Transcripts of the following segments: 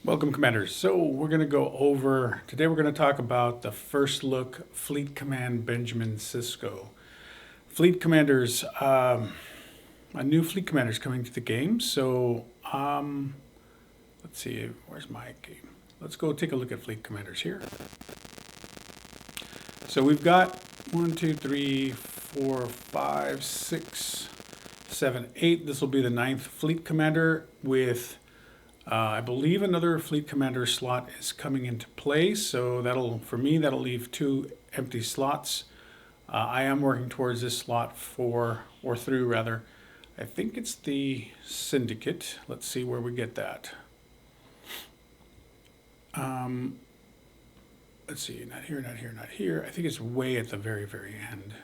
Welcome, Commanders. So we're going to go over, today we're going to talk about the first look Fleet Command Benjamin Sisko. Fleet Commanders, a new Fleet Commander is coming to the game. So let's see, where's my game? Let's go take a look at Fleet Commanders here. So we've got 1, 2, 3, 4, 5, 6, 7, 8. This will be the 9th Fleet Commander with I believe another Fleet Commander slot is coming into play, so for me, that'll leave 2 empty slots. I am working towards this slot through, I think it's the Syndicate. Let's see where we get that. Let's see, not here, not here, not here. I think it's way at the very, very end.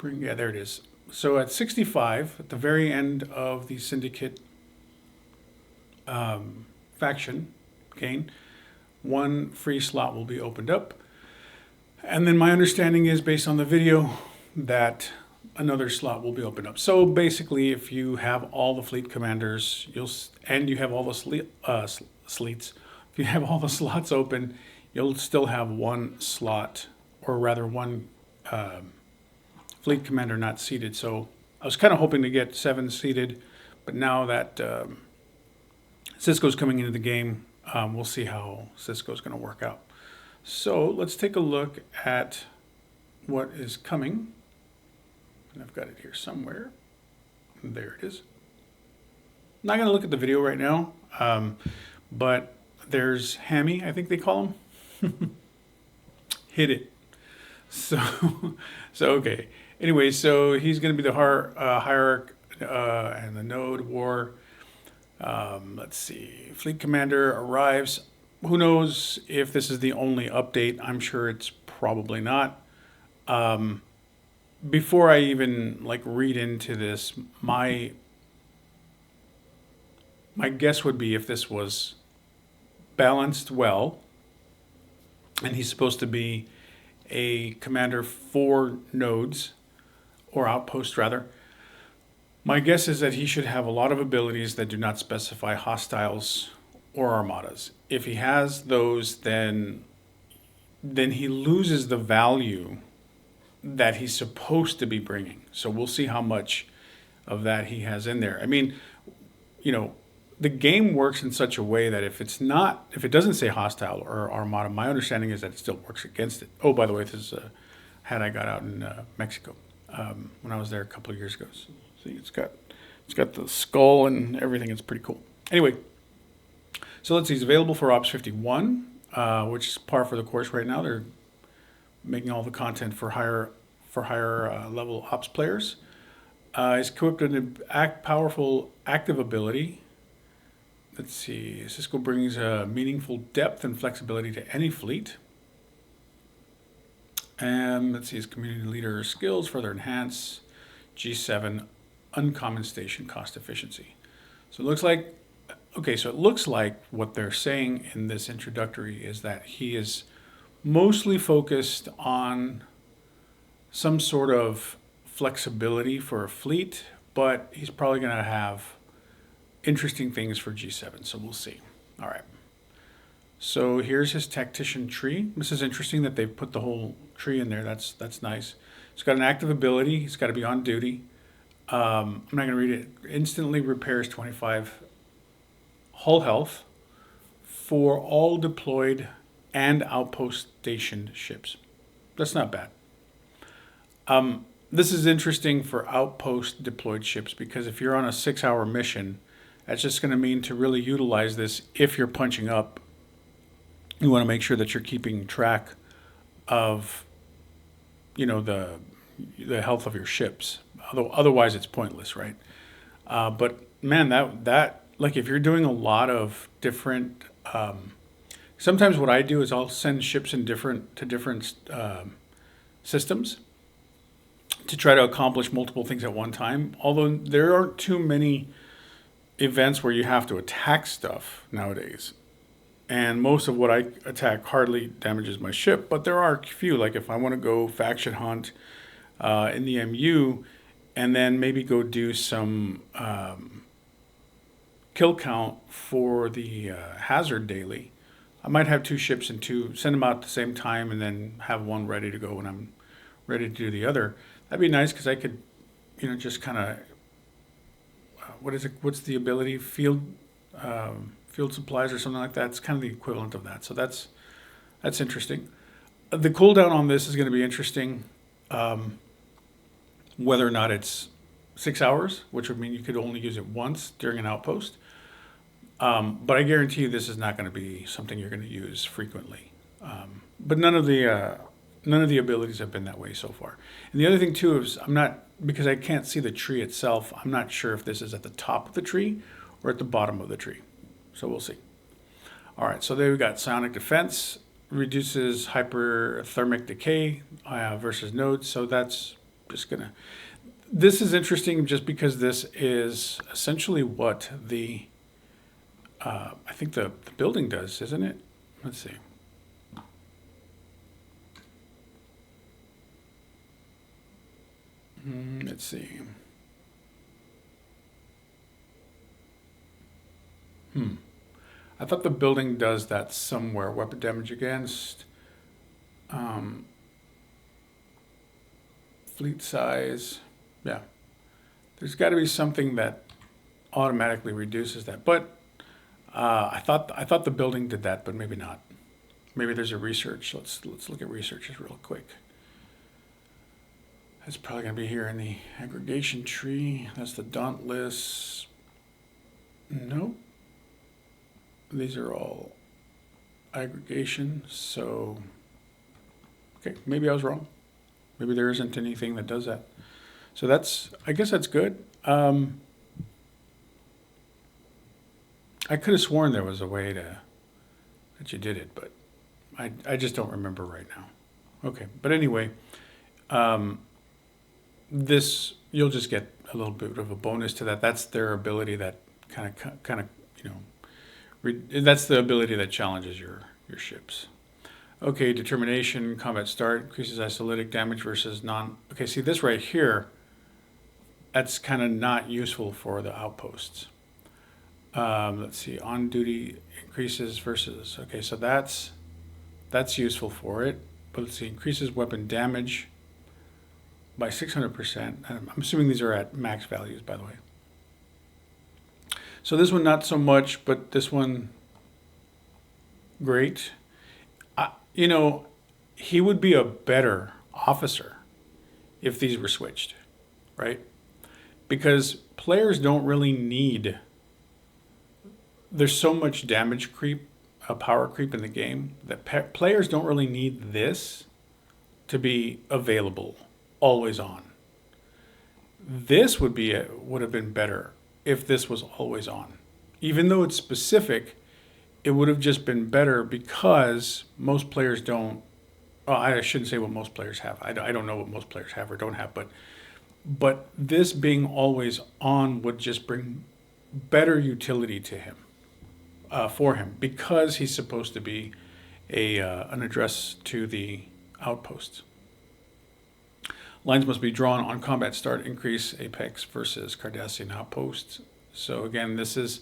Yeah, there it is. So at 65, at the very end of the Syndicate faction gain, 1 free slot will be opened up, and then my understanding is, based on the video, that another slot will be opened up. So basically, if you have all the Fleet Commanders, and you have all the sleets, if you have all the slots open, you'll still have 1 slot, or rather 1 Fleet Commander not seated. So I was kind of hoping to get 7 seated, but now that Sisko's coming into the game, we'll see how Sisko's going to work out. So let's take a look at what is coming. And I've got it here somewhere. There it is. I'm not going to look at the video right now, but there's Hammy, I think they call him. Hit it. So okay. Anyway, so he's going to be the hierarch and the node war. Let's see. Fleet Commander arrives. Who knows if this is the only update? I'm sure it's probably not. Before I even read into this, my guess would be, if this was balanced well, and he's supposed to be a commander for nodes, or outposts rather, my guess is that he should have a lot of abilities that do not specify hostiles or armadas. If he has those, then he loses the value that he's supposed to be bringing. So we'll see how much of that he has in there. I mean, the game works in such a way that if it doesn't say hostile or armada, my understanding is that it still works against it. Oh, by the way, this is a hat I got out in Mexico when I was there a couple of years ago. So, see, it's got the skull and everything. It's pretty cool. Anyway, so let's see. He's available for Ops 51, which is par for the course right now. They're making all the content for higher level Ops players. He's equipped with a powerful active ability. Let's see. Sisko brings a meaningful depth and flexibility to any fleet. And let's see, his community leader skills further enhance G7 uncommon station cost efficiency. So it looks like what they're saying in this introductory is that he is mostly focused on some sort of flexibility for a fleet, but he's probably going to have interesting things for G7, so we'll see. All right. So here's his tactician tree. This is interesting that they've put the whole tree in there. That's nice. He's got an active ability. He's got to be on duty. I'm not going to read it. Instantly repairs 25 hull health for all deployed and outpost stationed ships. That's not bad. This is interesting for outpost deployed ships, because if you're on a 6-hour mission, that's just going to mean to really utilize this. If you're punching up, you want to make sure that you're keeping track of, the health of your ships. Otherwise, it's pointless, right? But man, that if you're doing a lot of different, sometimes what I do is I'll send ships to different systems to try to accomplish multiple things at one time. Although there aren't too many events where you have to attack stuff nowadays. And most of what I attack hardly damages my ship, but there are a few, like if I want to go faction hunt in the MU, and then maybe go do some kill count for the hazard daily, I might have 2 ships and send them out at the same time and then have one ready to go when I'm ready to do the other. That'd be nice because I could, just kind of, what's the ability? Field supplies or something like that. It's kind of the equivalent of that. So that's interesting. The cooldown on this is going to be interesting. Whether or not it's 6 hours, which would mean you could only use it once during an outpost. But I guarantee you this is not going to be something you're going to use frequently. But none of the abilities have been that way so far. And the other thing too is because I can't see the tree itself, I'm not sure if this is at the top of the tree or at the bottom of the tree. So we'll see. All right, so there we got psionic defense, reduces hyperthermic decay versus nodes. So that's just this is interesting just because this is essentially what I think the building does, isn't it? Let's see. Let's see. I thought the building does that somewhere. Weapon damage against. Fleet size. Yeah. There's got to be something that automatically reduces that. But I thought the building did that, but maybe not. Maybe there's a research. Let's look at researches real quick. That's probably going to be here in the aggregation tree. That's the Dauntless. Nope. These are all aggregation. So, okay, maybe I was wrong. Maybe there isn't anything that does that. So I guess that's good. I could have sworn there was a way that you did it, but I just don't remember right now. Okay, but anyway, this you'll just get a little bit of a bonus to that. That's their ability that kind of that's the ability that challenges your ships. Okay, determination, combat start, increases isolytic damage versus non. Okay, see this right here, that's kind of not useful for the outposts. Let's see, on duty increases versus, okay, so that's useful for it. But let's see, increases weapon damage by 600%. I'm assuming these are at max values, by the way. So this one not so much, but this one great. He would be a better officer if these were switched, right? Because players don't really need. There's so much damage creep, power creep in the game that players don't really need this to be available, always on. This would have been better if this was always on. Even though it's specific, it would have just been better because most players don't. Well, I shouldn't say what most players have. I don't know what most players have or don't have, but this being always on would just bring better utility to him, for him, because he's supposed to be an address to the outposts. Lines must be drawn on combat start, increase Apex versus Cardassian outposts. So again, this is,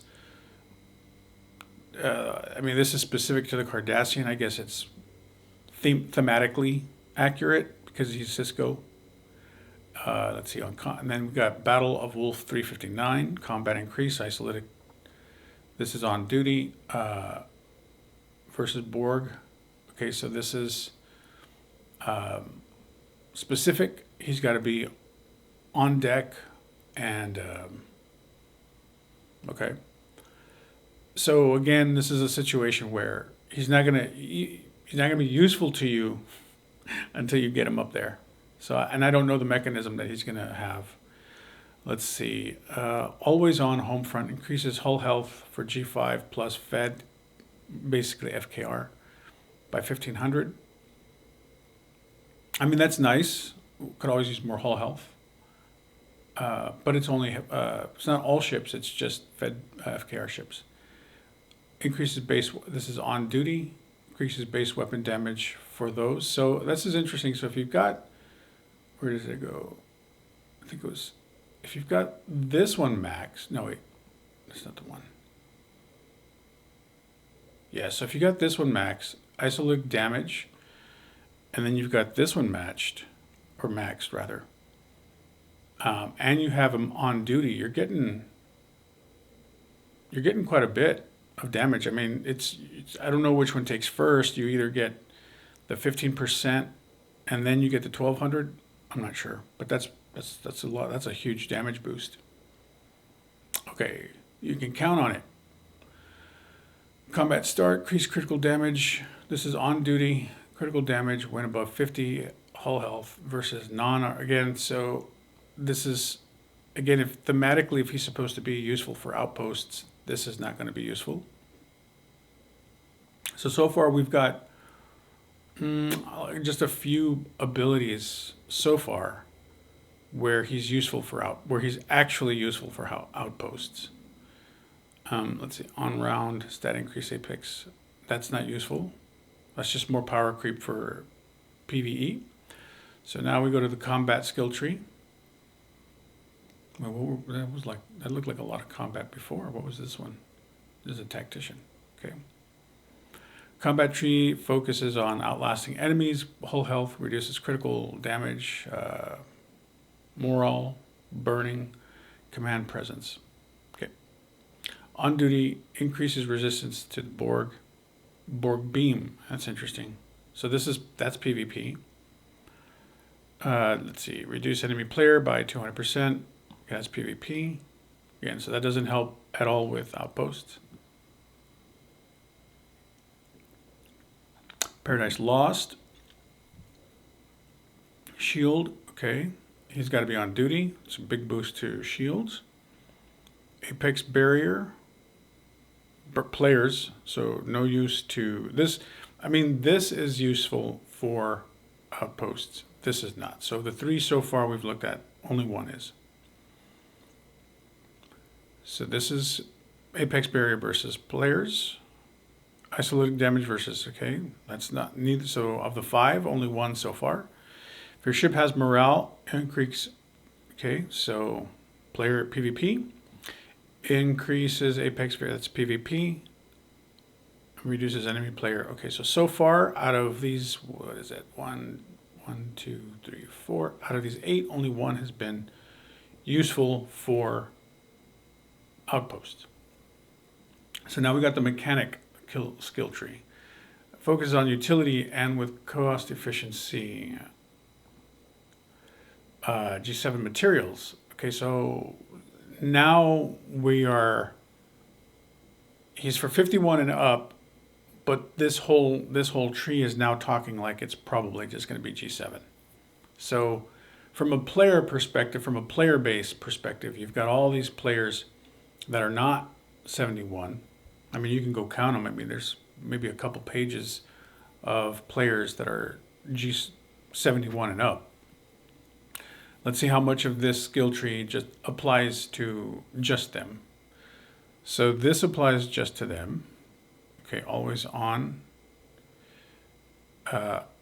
this is specific to the Cardassian. I guess it's thematically accurate because he's Sisko. Let's see, and then we've got Battle of Wolf 359, combat increase, isolytic. This is on duty versus Borg. Okay, so this is specific. He's got to be on deck and okay. So again, this is a situation where he's not gonna be useful to you until you get him up there. So, and I don't know the mechanism that he's gonna have. Let's see. Always on home front increases hull health for G5 plus Fed, basically FKR, by 1500. I mean, that's nice. Could always use more hull health. But it's only, it's not all ships, it's just Fed FKR ships. Increases base, this is on duty, increases base weapon damage for those. So this is interesting. So if you've got, where does it go? I think it was, if you've got this one max, no wait, that's not the one. Yeah, so if you got this one max, isolic damage, and then you've got this one matched, or maxed rather, and you have him on duty, you're getting quite a bit of damage. I mean, it's I don't know which one takes first. You either get the 15% and then you get the 1200. I'm not sure, but that's a lot. That's a huge damage boost. Okay, you can count on it. Combat start, increase critical damage. This is on duty. Critical damage when above 50 hull health versus non again. So this is again, if thematically, if he's supposed to be useful for outposts, this is not going to be useful. So far we've got just a few abilities so far where he's useful for where he's actually useful for outposts. Let's see, on round stat increase apex. That's not useful. That's just more power creep for PvE. So now we go to the combat skill tree. Well, that looked like a lot of combat before. What was this one? This is a tactician. Okay. Combat tree focuses on outlasting enemies, hull health, reduces critical damage, morale, burning, command presence. Okay. On duty increases resistance to the Borg beam. That's interesting. So that's PvP. Let's see, reduce enemy player by 200%. That's PvP. Again, so that doesn't help at all with outposts. Paradise Lost. Shield, okay. He's got to be on duty. It's a big boost to shields. Apex Barrier. Players, so no use to this. I mean, this is useful for outposts. This is not. So the three so far we've looked at, only one is. So this is Apex Barrier versus players. Isolated damage versus, okay, that's not neither. So of the five, only one so far. If your ship has morale increase, okay, so player PvP. Increases Apex Barrier, that's PvP. Reduces enemy player. Okay, so far out of these, what is it? 1, 2, 3, 4. Out of these 8, only one has been useful for outposts. So now we got the mechanic skill tree. Focus on utility and with cost efficiency. G7 materials. Okay, so now he's for 51 and up, but this whole tree is now talking like it's probably just going to be G7. So from a player perspective, from a player base perspective, you've got all these players that are not 71. I mean, you can go count them. I mean, there's maybe a couple pages of players that are G71 and up. Let's see how much of this skill tree just applies to just them. So this applies just to them. Okay, always on.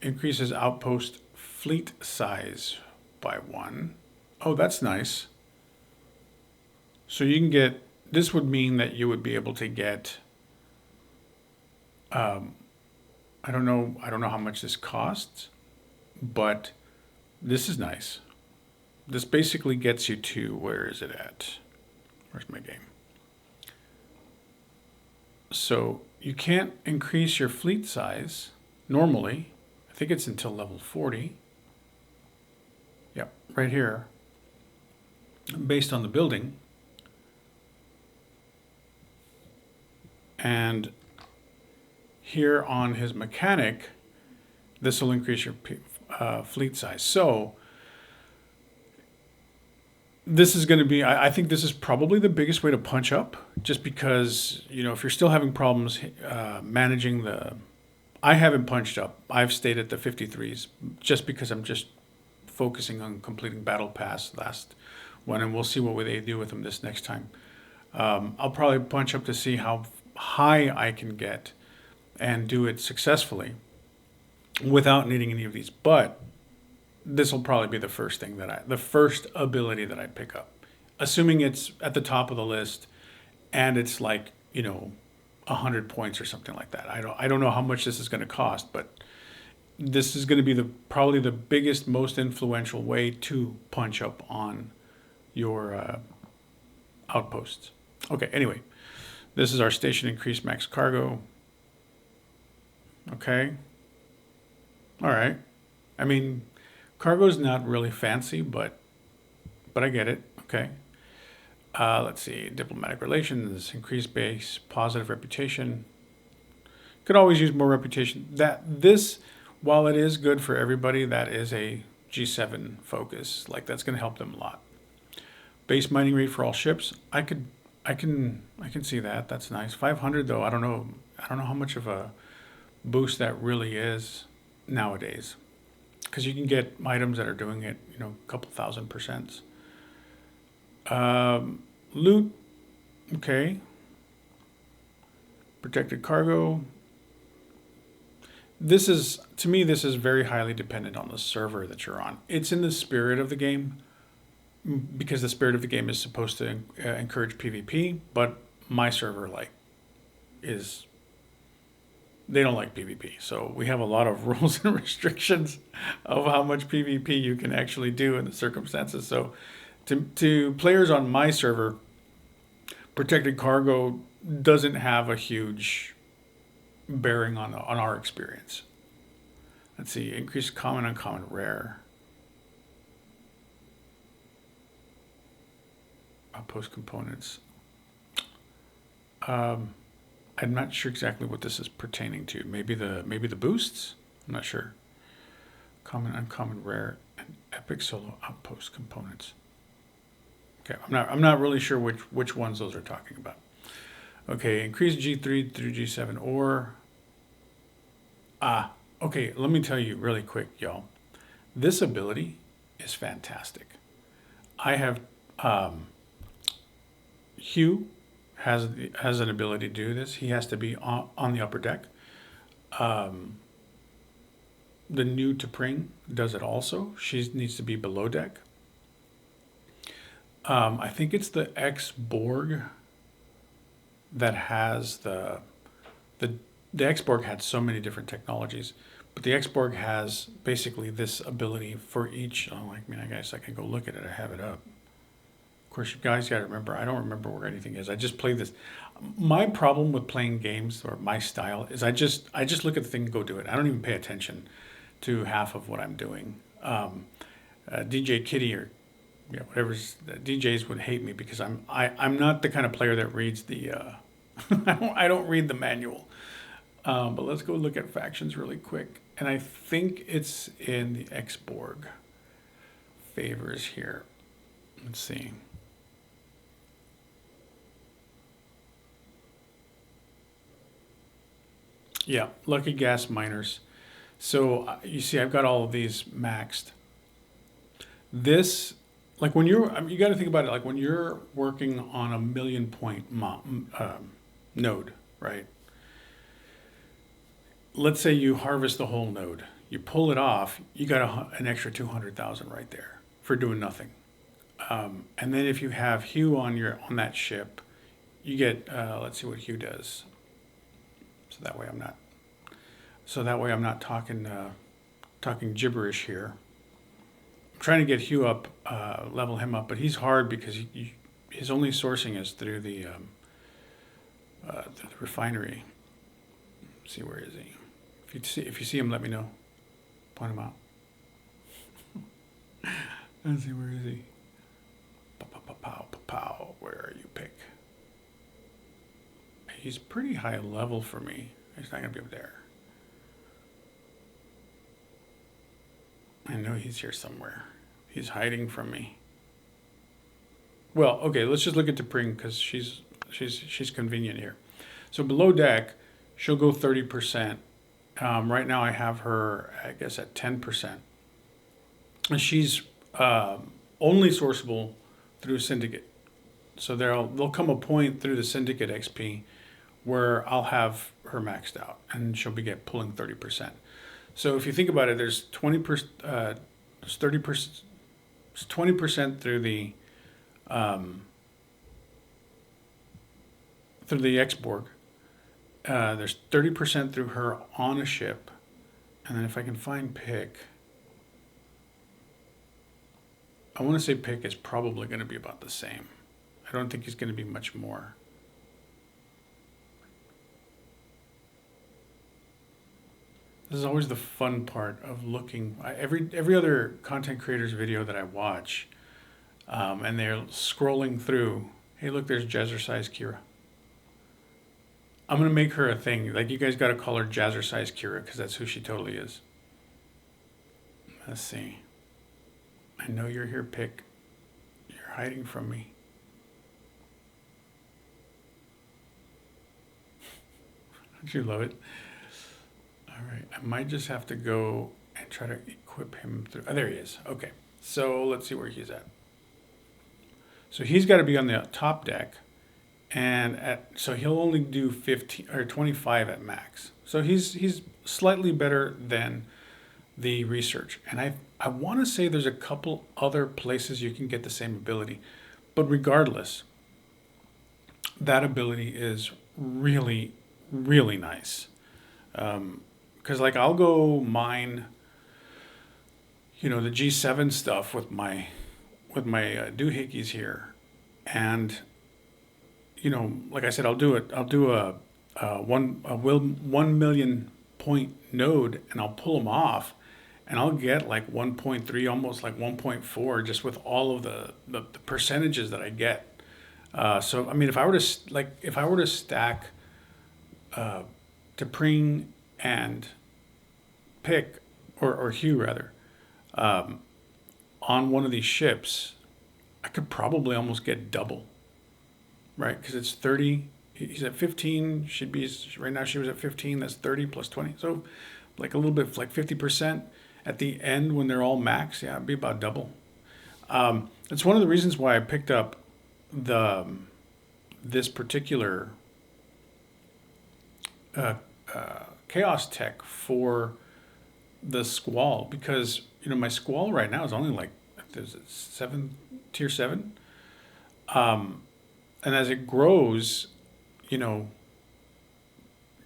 Increases outpost fleet size by 1. Oh, that's nice. So you can get, this would mean that you would be able to get, I don't know how much this costs, but this is nice. This basically gets you to, where is it at? Where's my game? So you can't increase your fleet size normally. I think it's until level 40. Yep, right here. Based on the building. And here on his mechanic, this will increase your fleet size. So this is going to be, I think this is probably the biggest way to punch up, just because, you know, if you're still having problems managing I haven't punched up. I've stayed at the 53s just because I'm just focusing on completing Battle Pass last one, and we'll see what they do with them this next time. I'll probably punch up to see how high I can get and do it successfully without needing any of these. But this will probably be the first thing the first ability that I pick up, assuming it's at the top of the list and it's like, you know, 100 points or something like that. I don't know how much this is going to cost, but this is going to be probably the biggest, most influential way to punch up on your outposts. Okay, anyway, this is our station increase max cargo. Okay. All right. I mean, cargo's not really fancy, but I get it. Okay. Let's see, diplomatic relations, increased base, positive reputation. Could always use more reputation. While it is good for everybody, that is a G7 focus. Like that's going to help them a lot. Base mining rate for all ships. I can see that. That's nice. 500 though. I don't know how much of a boost that really is nowadays, because you can get items that are doing it, a couple thousand %. Loot, okay. Protected cargo. To me, this is very highly dependent on the server that you're on. It's in the spirit of the game, because the spirit of the game is supposed to encourage PvP, but my server they don't like PvP. So we have a lot of rules and restrictions of how much PvP you can actually do in the circumstances. So to players on my server, protected cargo doesn't have a huge bearing on our experience. Let's see, increased common, uncommon, rare. Outpost components. I'm not sure exactly what this is pertaining to. Maybe the boosts? I'm not sure. Common, uncommon, rare, and epic solo outpost components. Okay, I'm not really sure which ones those are talking about. Okay, increase G3 through G7 or okay, let me tell you really quick, y'all. This ability is fantastic. I have Hugh has an ability to do this. He has to be on the upper deck. The new to Pring does it also. She needs to be below deck. I think it's the Ex-Borg that has the Ex-Borg had so many different technologies, but the Ex-Borg has basically this ability for each. I guess I can go look at it. I have it up. Of course, you guys got to remember, I don't remember where anything is. I just play this. My problem with playing games, or my style, is I just look at the thing and go do it. I don't even pay attention to half of what I'm doing. DJ Kitty or whatever's DJs would hate me because I'm not the kind of player that reads the I don't read the manual. But let's go look at factions really quick, and I think it's in the Ex-Borg favors here. Let's see. Yeah, lucky gas miners. So you see, I've got all of these maxed. This, when you got to think about it, like when you're working on a 1,000,000 point node, right? Let's say you harvest the whole node, you pull it off, you got an extra 200,000 right there for doing nothing. And then if you have Hugh on that ship, you get let's see what Hugh does. So that way I'm not talking gibberish here. I'm trying to get Hugh up, level him up, but he's hard because his only sourcing is through the refinery. Let's see, where is he? If you see him, let me know. Point him out. Let's see, where is he? Pow. Where are you, pick? He's pretty high level for me. He's not gonna be up there. I know he's here somewhere. He's hiding from me. Well, okay, let's just look at Pring because she's convenient here. So below deck, she'll go 30%. Right now I have her, I guess, at 10%. And she's only sourceable through Syndicate. So there'll come a point through the Syndicate XP where I'll have her maxed out and she'll be pulling 30%. So if you think about it, there's 20%, 30%, 20% through the Ex-Borg, there's 30% through her on a ship. And then if I can find pick, I want to say pick is probably going to be about the same. I don't think he's going to be much more. This is always the fun part of looking. Every other content creator's video that I watch, and they're scrolling through. Hey, look, there's Jazzercise Kira. I'm gonna make her a thing. Like, you guys got to call her Jazzercise Kira because that's who she totally is. Let's see. I know you're here, Pick. You're hiding from me. Don't you love it? All right, I might just have to go and try to equip him through. Oh, there he is. Okay, so let's see where he's at. So he's got to be on the top deck, and so he'll only do 15 or 25 at max. So he's slightly better than the research. And I want to say there's a couple other places you can get the same ability, but regardless, that ability is really, really nice. Because like I'll go mine, the G7 stuff with my doohickeys here, and like I said, I'll do a 1 million point node, and I'll pull them off, and I'll get like 1.3, almost like 1.4, just with all of the percentages that I get. So I mean, if I were to stack T'Pring and Pick, or Hugh rather, on one of these ships, I could probably almost get double, right? Because it's 30. He's at 15. Should be right now. She was at 15. That's 30 plus 20. So, like a little bit, like 50% at the end when they're all max. Yeah, it'd be about double. It's one of the reasons why I picked up this particular chaos tech for the Squall, because my Squall right now is only like there's tier 7, and as it grows,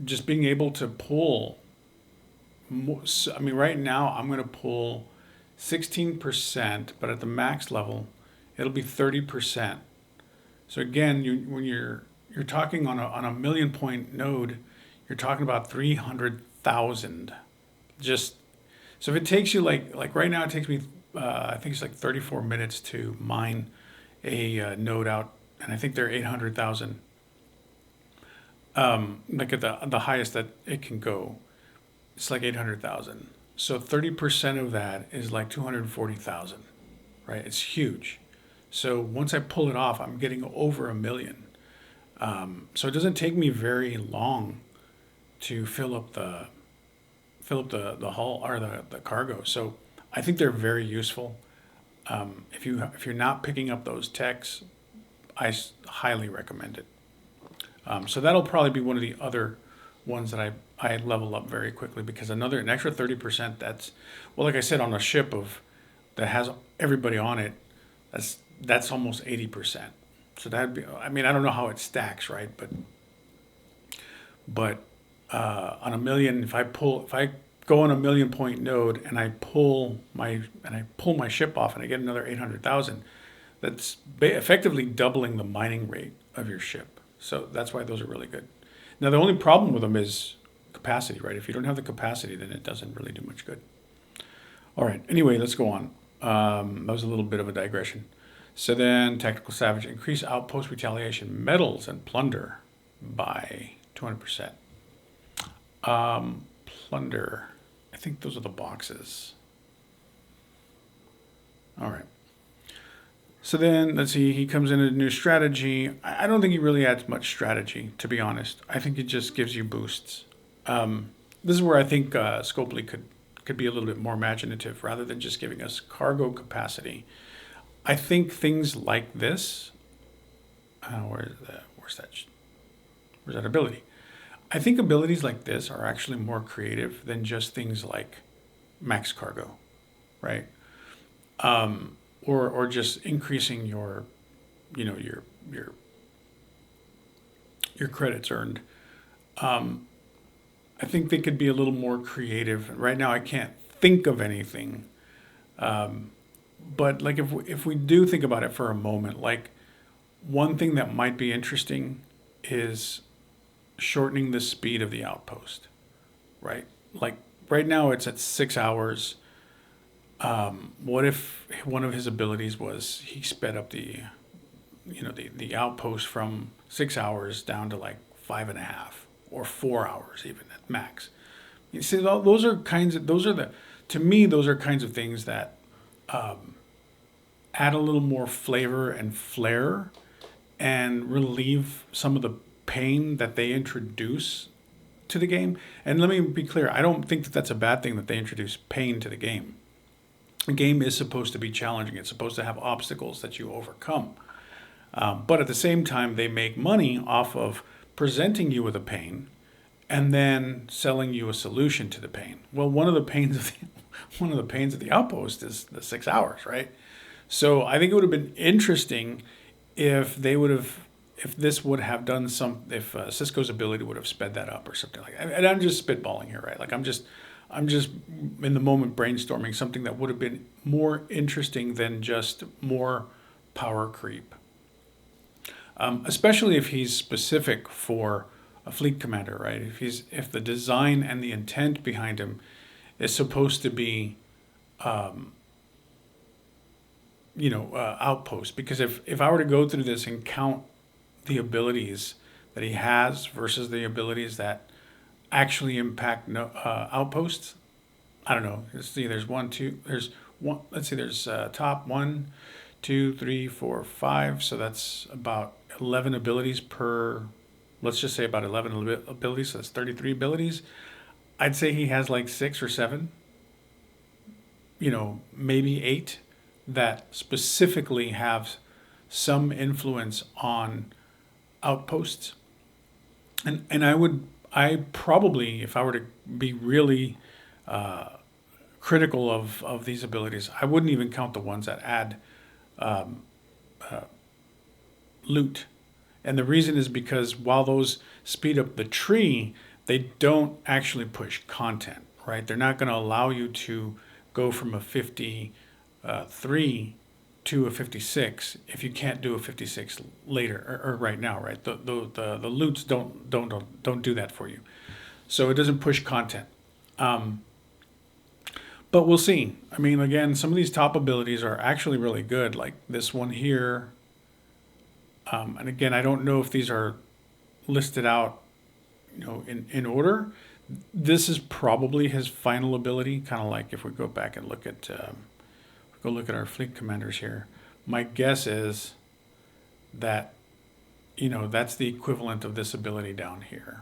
just being able to pull more, I mean, right now I'm going to pull 16%, but at the max level it'll be 30%. So again, when you're talking on a million point node, you're talking about 300,000. Just so if it takes you like right now, it takes me I think it's like 34 minutes to mine a node out, and I think they're 800,000. Like at the highest that it can go, it's like 800,000. So 30% of that is like 240,000, right? It's huge. So once I pull it off, I'm getting over 1 million. So it doesn't take me very long to fill up the hull or the cargo. So I think they're very useful. If you're not picking up those techs, I highly recommend it. So that'll probably be one of the other ones that I level up very quickly, because an extra 30%, that's, well, like I said, on a ship that has everybody on it, that's almost 80%. So that'd be, I mean, I don't know how it stacks, right? But on 1 million, if I go on a 1 million point node and I pull my ship off and I get another 800,000, that's effectively doubling the mining rate of your ship. So that's why those are really good. Now the only problem with them is capacity, right? If you don't have the capacity, then it doesn't really do much good. All right. Anyway, let's go on. That was a little bit of a digression. So then, Tactical Savage, increase outpost retaliation, metals, and plunder by 200%. Plunder, I think those are the boxes. All right. So then, let's see, he comes in a new strategy. I don't think he really adds much strategy, to be honest. I think it just gives you boosts. This is where I think Scopely could be a little bit more imaginative rather than just giving us cargo capacity. I think things like this, where's that ability? I think abilities like this are actually more creative than just things like max cargo, right? Or just increasing your credits earned. I think they could be a little more creative. Right now, I can't think of anything. But like if we do think about it for a moment, like one thing that might be interesting is shortening the speed of the outpost, right? Like right now it's at 6 hours. What if one of his abilities was he sped up the outpost from 6 hours down to like 5.5 or 4 hours even at max? You see, to me, those are kinds of things that add a little more flavor and flair and relieve some of the pain that they introduce to the game. And let me be clear, I don't think that that's a bad thing that they introduce pain to the game. The game is supposed to be challenging. It's supposed to have obstacles that you overcome. But at the same time, they make money off of presenting you with a pain and then selling you a solution to the pain. Well, one of the pains of the outpost is the 6 hours, right? So I think it would have been interesting if this would have done if Sisko's ability would have sped that up or something like that. And I'm just spitballing here, right? Like I'm just in the moment brainstorming something that would have been more interesting than just more power creep. Especially if he's specific for a fleet commander, right? If the design and the intent behind him is supposed to be, outpost. Because if I were to go through this and count the abilities that he has versus the abilities that actually impact outposts, I don't know. Let's see. There's one, two. There's one. Let's see. There's top 1, 2, 3, 4, 5. So that's about 11 abilities per. Let's just say about 11 abilities. So that's 33 abilities. I'd say he has like 6 or 7. Maybe 8 that specifically have some influence on outposts. And I probably, if I were to be really critical of these abilities, I wouldn't even count the ones that add loot. And the reason is because while those speed up the tree, they don't actually push content, right? They're not going to allow you to go from a 53 to a 56 if you can't do a 56 later or right now, right? The loots don't do that for you, so it doesn't push content. But we'll see. I mean, again, some of these top abilities are actually really good, like this one here. And again, I don't know if these are listed out, in order. This is probably his final ability, kind of like if we go back and look at our fleet commanders here. My guess is that, that's the equivalent of this ability down here.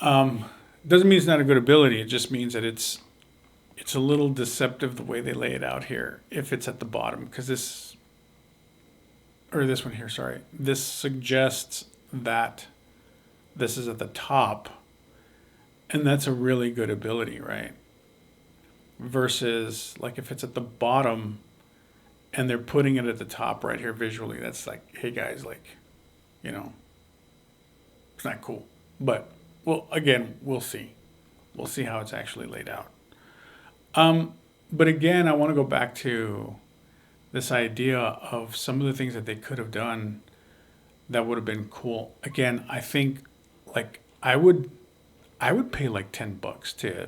Doesn't mean it's not a good ability. It just means that it's a little deceptive the way they lay it out here. If it's at the bottom, because this one here, sorry, this suggests that this is at the top, and that's a really good ability, right? Versus like if it's at the bottom and they're putting it at the top right here visually, that's like, hey guys, like, it's not cool. But well, again, we'll see how it's actually laid out. But again, I want to go back to this idea of some of the things that they could have done that would have been cool. Again, I think like I would pay like $10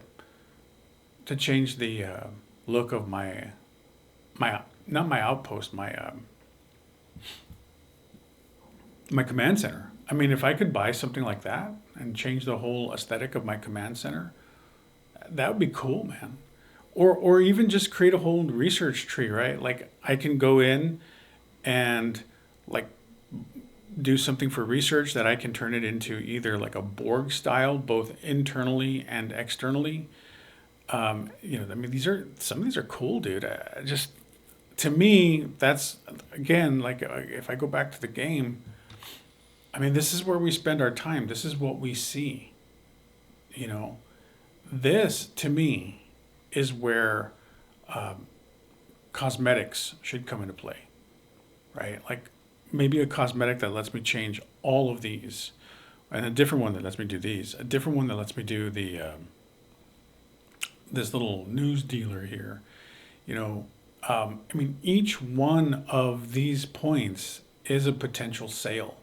to change the look of my not my outpost, my command center. I mean, if I could buy something like that and change the whole aesthetic of my command center, that would be cool, man. Or even just create a whole research tree, right? Like I can go in and like do something for research that I can turn it into either like a Borg style, both internally and externally. I mean, some of these are cool, dude. To me, that's again, like if I go back to the game, I mean, this is where we spend our time. This is what we see. This to me is where cosmetics should come into play, right? Like maybe a cosmetic that lets me change all of these, and a different one that lets me do these, a different one that lets me do the this little news dealer here. You know, I mean, each one of these points is a potential sale,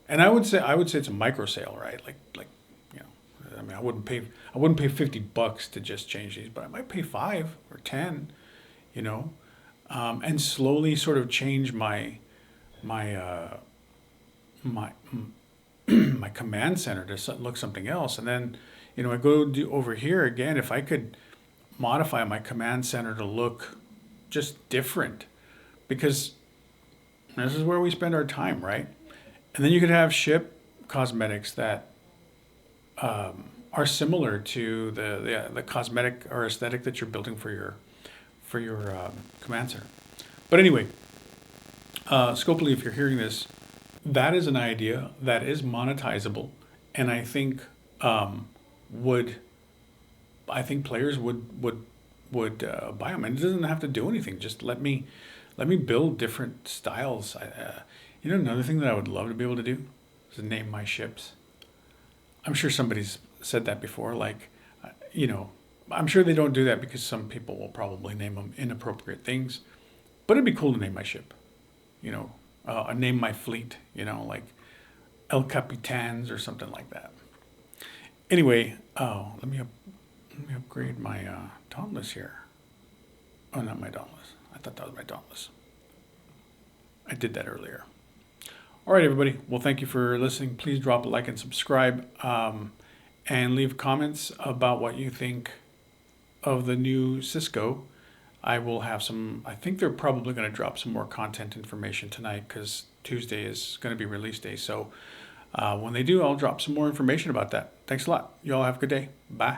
and I would say it's a micro sale, right? Like, you know, I mean, I wouldn't pay $50 to just change these, but I might pay 5 or 10, you know, and slowly sort of change my my my command center to look something else, and then, you know, I go over here again. If I could modify my command center to look just different, because this is where we spend our time, right? And then you could have ship cosmetics that are similar to the cosmetic or aesthetic that you're building for your command center. But anyway, Scopely, if you're hearing this, that is an idea that is monetizable, and I think players would buy them, and it doesn't have to do anything. Just let me build different styles. You know, another thing that I would love to be able to do is name my ships. I'm sure somebody's said that before. Like, you know, I'm sure they don't do that because some people will probably name them inappropriate things. But it'd be cool to name my ship. You know, name my fleet. You know, like El Capitans or something like that. Anyway, let me upgrade my Dauntless here. Oh, not my Dauntless. I thought that was my Dauntless. I did that earlier. All right, everybody. Well, thank you for listening. Please drop a like and subscribe, and leave comments about what you think of the new Sisko. I will have some, I think they're probably going to drop some more content information tonight because Tuesday is going to be release day. So when they do, I'll drop some more information about that. Thanks a lot. You all have a good day. Bye.